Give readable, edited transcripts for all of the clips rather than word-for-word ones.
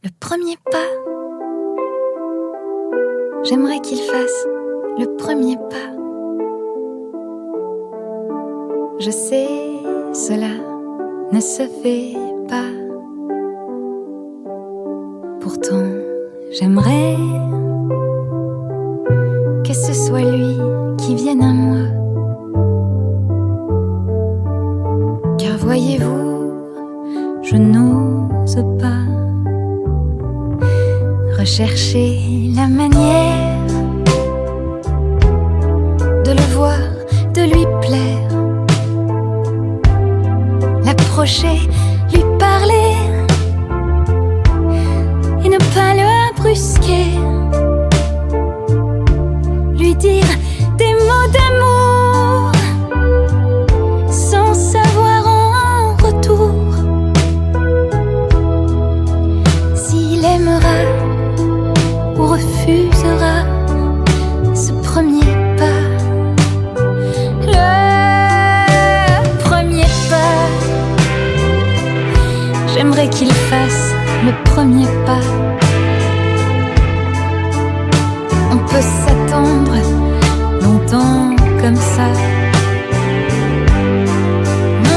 le premier pas. J'aimerais qu'il fasse le premier pas. Je sais, cela ne se fait pas. Pourtant, j'aimerais que ce soit lui qui vienne à moi. Car voyez-vous, je n'ose pas rechercher la manière de le voir, de lui plaire, l'approcher, lui parler et ne pas le brusquer, lui dire des mots d'amour sans savoir en retour s'il aimera ou refusera ce premier pas. Le premier pas, j'aimerais qu'il fasse le premier pas. On peut s'attendre longtemps comme ça.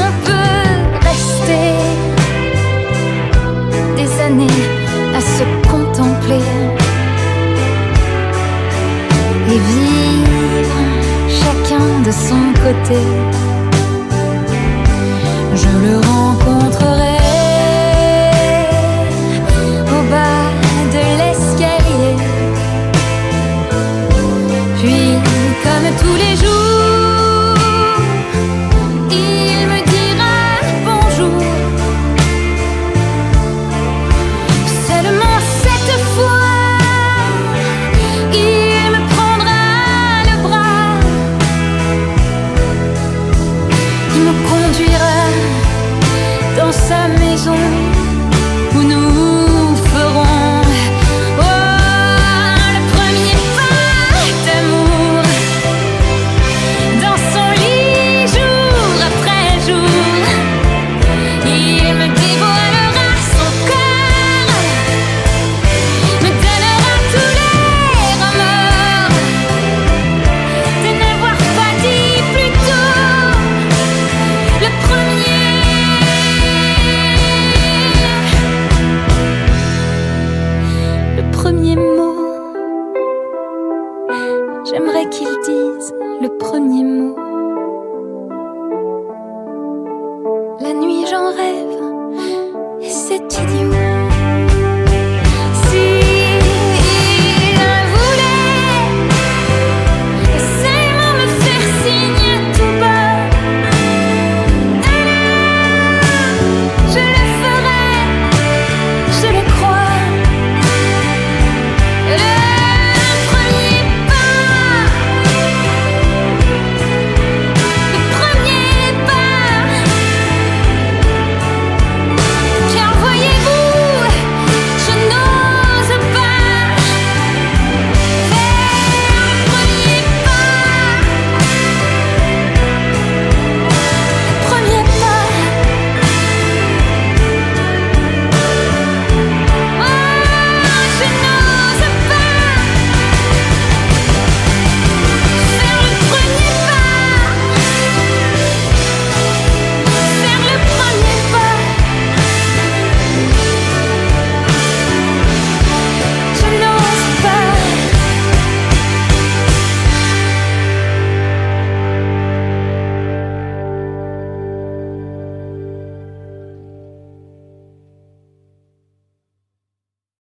On peut rester des années à se contempler et vivre chacun de son côté. Je le rencontrerai au bas de l'escalier, puis comme tous les jours, il me dira bonjour. Seulement cette fois, il me prendra le bras, il me conduira dans sa maison où nous ferons le premier pas d'amour. Dans son lit jour après jour, il me dévoilera son cœur, me donnera tous les remords de n'avoir pas dit plus tôt le premier mot. J'aimerais qu'il dise le premier